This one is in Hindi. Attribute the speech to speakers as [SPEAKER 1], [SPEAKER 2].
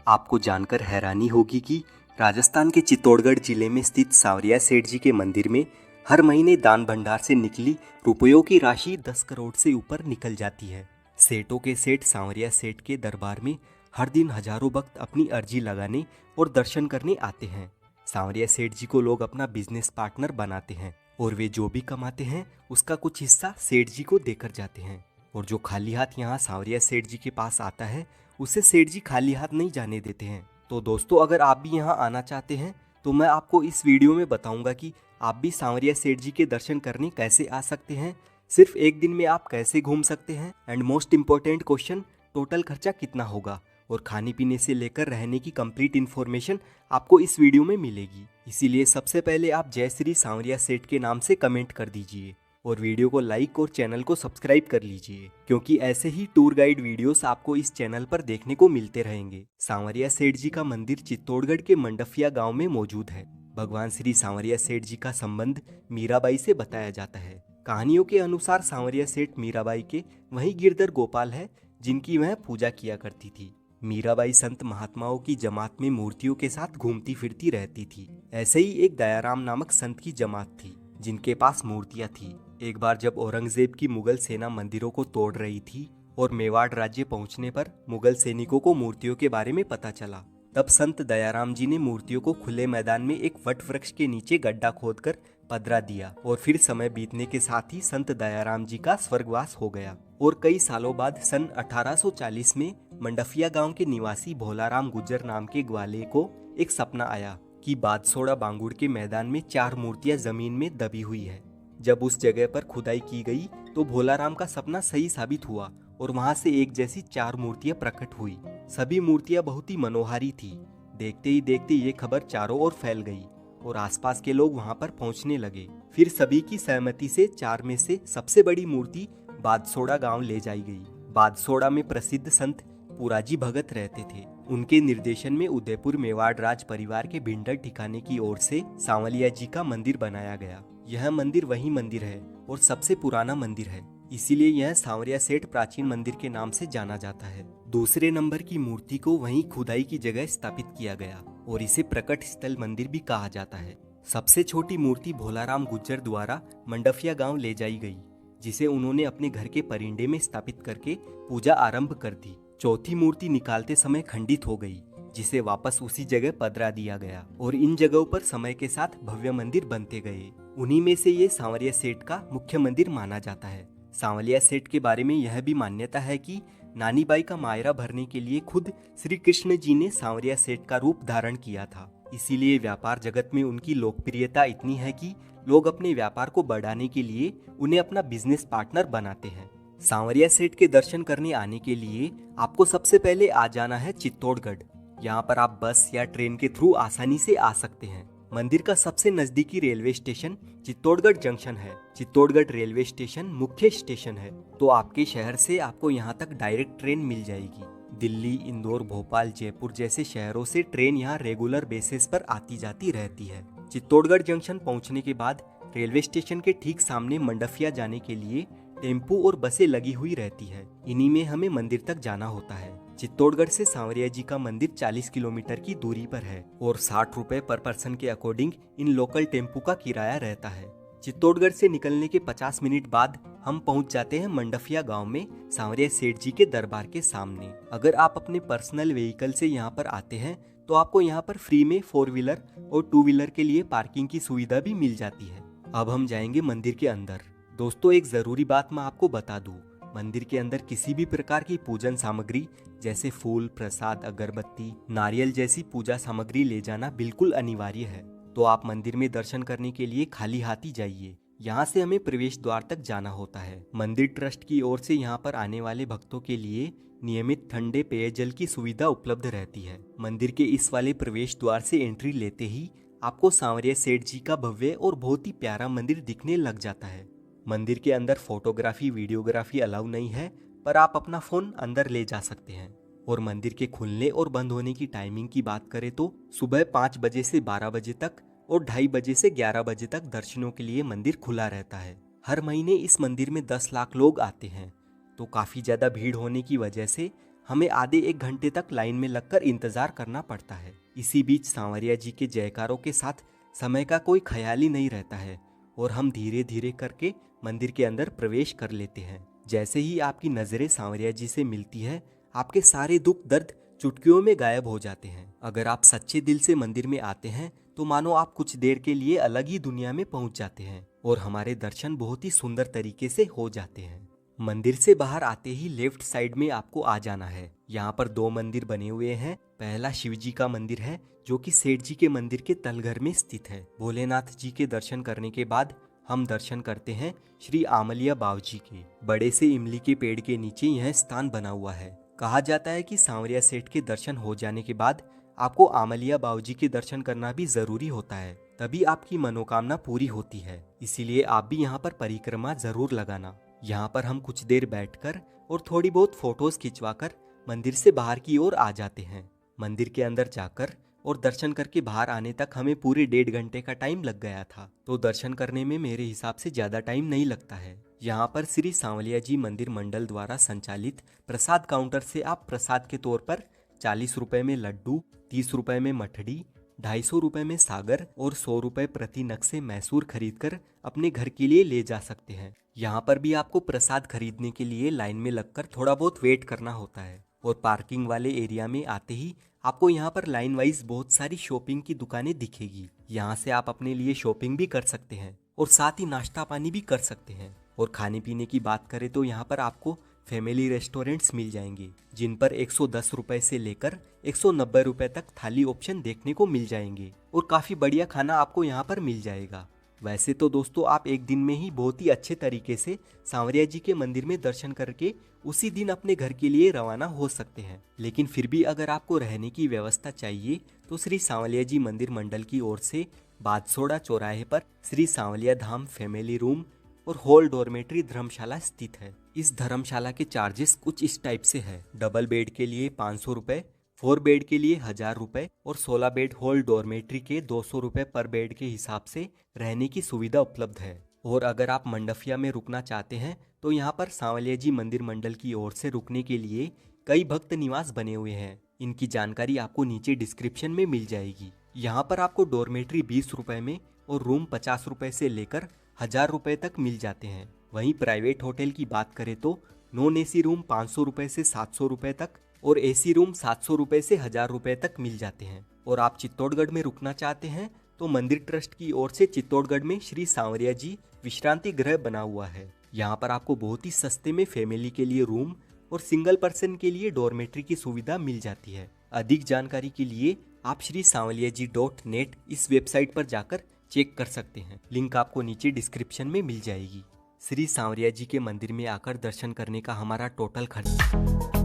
[SPEAKER 1] आपको जानकर हैरानी होगी कि राजस्थान के चित्तौड़गढ़ जिले में स्थित सांवरिया सेठ जी के मंदिर में हर महीने दान भंडार से निकली रुपयों की राशि 10 करोड़ से ऊपर निकल जाती है। सेठों के सेठ सांवरिया सेठ के दरबार में हर दिन हजारों भक्त अपनी अर्जी लगाने और दर्शन करने आते हैं। सांवरिया सेठ जी को लोग अपना बिजनेस पार्टनर बनाते हैं और वे जो भी कमाते हैं उसका कुछ हिस्सा सेठ जी को देकर जाते हैं। और जो खाली हाथ यहाँ सांवरिया सेठ जी के पास आता है उसे सेठ जी खाली हाथ नहीं जाने देते हैं। तो दोस्तों, अगर आप भी यहाँ आना चाहते हैं तो मैं आपको इस वीडियो में बताऊंगा कि आप भी सांवरिया सेठ जी के दर्शन करने कैसे आ सकते हैं, सिर्फ एक दिन में आप कैसे घूम सकते हैं, and most important question, total खर्चा कितना होगा, और खाने पीने से लेकर रहने की कंप्लीट इन्फॉर्मेशन आपको इस वीडियो में मिलेगी। इसीलिए सबसे पहले आप जय श्री सांवरिया सेठ के नाम से कमेंट कर दीजिए और वीडियो को लाइक और चैनल को सब्सक्राइब कर लीजिए, क्योंकि ऐसे ही टूर गाइड वीडियोस आपको इस चैनल पर देखने को मिलते रहेंगे। सांवरिया सेठ जी का मंदिर चित्तौड़गढ़ के मंडफिया गांव में मौजूद है। भगवान श्री सांवरिया सेठ जी का संबंध मीराबाई से बताया जाता है। कहानियों के अनुसार सांवरिया सेठ मीराबाई के वही गिरधर गोपाल है जिनकी वह पूजा किया करती थी। मीराबाई संत महात्माओं की जमात में मूर्तियों के साथ घूमती फिरती रहती थी। ऐसे ही एक दयाराम नामक संत की जमात थी जिनके पास मूर्तियां थी। एक बार जब औरंगजेब की मुगल सेना मंदिरों को तोड़ रही थी और मेवाड़ राज्य पहुंचने पर मुगल सैनिकों को मूर्तियों के बारे में पता चला, तब संत दयाराम जी ने मूर्तियों को खुले मैदान में एक वट वृक्ष के नीचे गड्ढा खोदकर पधरा दिया और फिर समय बीतने के साथ ही संत दयाराम जी का स्वर्गवास हो गया। और कई सालों बाद सन 1840 में मंडफिया गांव के निवासी भोलाराम गुज्जर नाम के ग्वाले को एक सपना आया कि बादसोड़ा बांगुड़ के मैदान में 4 मूर्तियां जमीन में दबी हुई है। जब उस जगह पर खुदाई की गई तो भोलाराम का सपना सही साबित हुआ और वहां से एक जैसी 4 मूर्तियां प्रकट हुई। सभी मूर्तियां बहुत ही मनोहारी थी। देखते ही देखते ये खबर चारों ओर फैल गई और आसपास के लोग वहां पर पहुंचने लगे। फिर सभी की सहमति से 4 में से सबसे बड़ी मूर्ति बादसोड़ा गांव ले जाई गई। बादसोड़ा में प्रसिद्ध संत पुराजी भगत रहते थे। उनके निर्देशन में उदयपुर मेवाड़ राज परिवार के भिंडर ठिकाने की ओर से सांवलिया जी का मंदिर बनाया गया। यह मंदिर वही मंदिर है और सबसे पुराना मंदिर है, इसीलिए यह सांवरिया सेठ प्राचीन मंदिर के नाम से जाना जाता है। दूसरे नंबर की मूर्ति को वहीं खुदाई की जगह स्थापित किया गया और इसे प्रकट स्थल मंदिर भी कहा जाता है। सबसे छोटी मूर्ति भोलाराम गुज्जर द्वारा मंडफिया गांव ले जाई गई, जिसे उन्होंने अपने घर के परिंडे में स्थापित करके पूजा आरंभ कर दी। चौथी मूर्ति निकालते समय खंडित हो गई, जिसे वापस उसी जगह पधरा दिया गया और इन जगहों पर समय के साथ भव्य मंदिर बनते गए। उन्हीं में से ये सांवरिया सेठ का मुख्य मंदिर माना जाता है। सांवलिया सेठ के बारे में यह भी मान्यता है कि नानी बाई का मायरा भरने के लिए खुद श्री कृष्ण जी ने सांवरिया सेठ का रूप धारण किया था। इसीलिए व्यापार जगत में उनकी लोकप्रियता इतनी है कि लोग अपने व्यापार को बढ़ाने के लिए उन्हें अपना बिजनेस पार्टनर बनाते हैं। सांवरिया सेठ के दर्शन करने आने के लिए आपको सबसे पहले आ जाना है चित्तौड़गढ़। यहाँ पर आप बस या ट्रेन के थ्रू आसानी से आ सकते हैं। मंदिर का सबसे नजदीकी रेलवे स्टेशन चित्तौड़गढ़ जंक्शन है। चित्तौड़गढ़ रेलवे स्टेशन मुख्य स्टेशन है, तो आपके शहर से आपको यहाँ तक डायरेक्ट ट्रेन मिल जाएगी। दिल्ली, इंदौर, भोपाल, जयपुर जैसे शहरों से ट्रेन यहाँ रेगुलर बेसिस पर आती जाती रहती है। चित्तौड़गढ़ जंक्शन पहुँचने के बाद रेलवे स्टेशन के ठीक सामने मंडफिया जाने के लिए टेम्पू और बसें लगी हुई रहती है। इन्हीं में हमें मंदिर तक जाना होता है। चित्तौड़गढ़ से सांवरिया जी का मंदिर 40 किलोमीटर की दूरी पर है और 60 रुपए पर पर्सन के अकॉर्डिंग इन लोकल टेम्पू का किराया रहता है। चित्तौड़गढ़ से निकलने के 50 मिनट बाद हम पहुंच जाते हैं मंडफिया गांव में सांवरिया सेठ जी के दरबार के सामने। अगर आप अपने पर्सनल व्हीकल से यहाँ पर आते हैं तो आपको यहाँ पर फ्री में 4 व्हीलर और 2 व्हीलर के लिए पार्किंग की सुविधा भी मिल जाती है। अब हम जाएंगे मंदिर के अंदर। दोस्तों, एक जरूरी बात मैं आपको बता दूं, मंदिर के अंदर किसी भी प्रकार की पूजन सामग्री जैसे फूल, प्रसाद, अगरबत्ती, नारियल जैसी पूजा सामग्री ले जाना बिल्कुल अनिवार्य है। तो आप मंदिर में दर्शन करने के लिए खाली हाथ ही जाइए। यहाँ से हमें प्रवेश द्वार तक जाना होता है। मंदिर ट्रस्ट की ओर से यहाँ पर आने वाले भक्तों के लिए नियमित ठंडे पेयजल की सुविधा उपलब्ध रहती है। मंदिर के इस वाले प्रवेश द्वार से एंट्री लेते ही आपको सांवरिया सेठ जी का भव्य और बहुत ही प्यारा मंदिर दिखने लग जाता है। मंदिर के अंदर फोटोग्राफी, वीडियोग्राफी अलाउ नहीं है, पर आप अपना फोन अंदर ले जा सकते हैं। और मंदिर के खुलने और बंद होने की टाइमिंग की बात करें तो सुबह 5 बजे से 12 बजे तक और 2:30 बजे से 11 बजे तक दर्शनों के लिए मंदिर खुला रहता है। हर महीने इस मंदिर में 10 लाख लोग आते हैं, तो काफ़ी ज़्यादा भीड़ होने की वजह से हमें आधे एक घंटे तक लाइन में लगकर इंतजार करना पड़ता है। इसी बीच सांवरिया जी के जयकारों के साथ समय का कोई ख्याल ही नहीं रहता है और हम धीरे धीरे करके मंदिर के अंदर प्रवेश कर लेते हैं। जैसे ही आपकी नजरें सांवरिया जी से मिलती है, आपके सारे दुख दर्द चुटकियों में गायब हो जाते हैं। अगर आप सच्चे दिल से मंदिर में आते हैं तो मानो आप कुछ देर के लिए अलग ही दुनिया में पहुंच जाते हैं और हमारे दर्शन बहुत ही सुंदर तरीके से हो जाते हैं। मंदिर से बाहर आते ही लेफ्ट साइड में आपको आ जाना है। यहाँ पर 2 मंदिर बने हुए हैं। पहला शिव जी का मंदिर है जो कि सेठ जी के मंदिर के तलघर में स्थित है। भोलेनाथ जी के दर्शन करने के बाद हम दर्शन करते हैं श्री आमलिया बावजी के। बड़े से इमली के पेड़ के नीचे यह स्थान बना हुआ है। कहा जाता है कि सांवरिया सेठ के दर्शन हो जाने के बाद आपको आमलिया बावजी के दर्शन करना भी जरूरी होता है, तभी आपकी मनोकामना पूरी होती है। इसीलिए आप भी यहाँ पर परिक्रमा जरूर लगाना। यहाँ पर हम कुछ देर बैठकर और थोड़ी बहुत फोटोज खिंचवाकर मंदिर से बाहर की ओर आ जाते हैं। मंदिर के अंदर जाकर और दर्शन करके बाहर आने तक हमें पूरे 1.5 घंटे का टाइम लग गया था, तो दर्शन करने में मेरे हिसाब से ज़्यादा टाइम नहीं लगता है। यहाँ पर श्री सांवलिया जी मंदिर मंडल द्वारा संचालित प्रसाद काउंटर से आप प्रसाद के तौर पर 40 रुपए में लड्डू, 30 रुपए में मठड़ी, 250 रुपए में सागर और 100 रुपए प्रति नग से मैसूर खरीदकर अपने घर के लिए ले जा सकते हैं। यहाँ पर भी आपको प्रसाद खरीदने के लिए लाइन में लगकर थोड़ा बहुत वेट करना होता है और पार्किंग वाले एरिया में आते ही आपको यहाँ पर लाइन वाइज बहुत सारी शॉपिंग की दुकानें दिखेगी। यहाँ से आप अपने लिए शॉपिंग भी कर सकते हैं और साथ ही नाश्ता पानी भी कर सकते हैं। और खाने पीने की बात करें तो यहाँ पर आपको फैमिली रेस्टोरेंट्स मिल जाएंगे जिन पर 110 रुपए से लेकर 190 रुपए तक थाली ऑप्शन देखने को मिल जाएंगे और काफ़ी बढ़िया खाना आपको यहाँ पर मिल जाएगा। वैसे तो दोस्तों आप एक दिन में ही बहुत ही अच्छे तरीके से सांवरिया जी के मंदिर में दर्शन करके उसी दिन अपने घर के लिए रवाना हो सकते हैं, लेकिन फिर भी अगर आपको रहने की व्यवस्था चाहिए तो श्री सांवलिया जी मंदिर मंडल की ओर से बादसोड़ा चौराहे पर श्री सांवलिया धाम फैमिली रूम और हॉल डॉर्मेट्री धर्मशाला स्थित है। इस धर्मशाला के चार्जेस कुछ इस टाइप से है। डबल बेड के लिए 500 रुपए, 4 बेड के लिए 1000 रुपए और 16 बेड हॉल डॉर्मेट्री के 200 रुपए पर बेड के हिसाब से रहने की सुविधा उपलब्ध है। और अगर आप मंडफिया में रुकना चाहते हैं तो यहाँ पर सांवलिया जी मंदिर मंडल की ओर से रुकने के लिए कई भक्त निवास बने हुए हैं। इनकी जानकारी आपको नीचे डिस्क्रिप्शन में मिल जाएगी। यहाँ पर आपको डॉर्मेट्री 20 रुपए में और रूम 50 रुपए से लेकर 1000 रुपए तक मिल जाते हैं। वहीं प्राइवेट होटल की बात करें तो नॉन एसी रूम 500 रुपए से 700 रुपए तक और एसी रूम 700 रुपए से 1000 रुपए तक मिल जाते हैं। और आप चित्तौड़गढ़ में रुकना चाहते हैं तो मंदिर ट्रस्ट की ओर से चित्तौड़गढ़ में श्री सांवरिया जी विश्रांति गृह बना हुआ है। यहाँ पर आपको बहुत ही सस्ते में फैमिली के लिए रूम और सिंगल पर्सन के लिए डॉर्मेट्री की सुविधा मिल जाती है। अधिक जानकारी के लिए आप shrisanvaliyaji.net इस वेबसाइट पर जाकर चेक कर सकते हैं। लिंक आपको नीचे डिस्क्रिप्शन में मिल जाएगी। श्री सांवरिया जी के मंदिर में आकर दर्शन करने का हमारा टोटल खर्च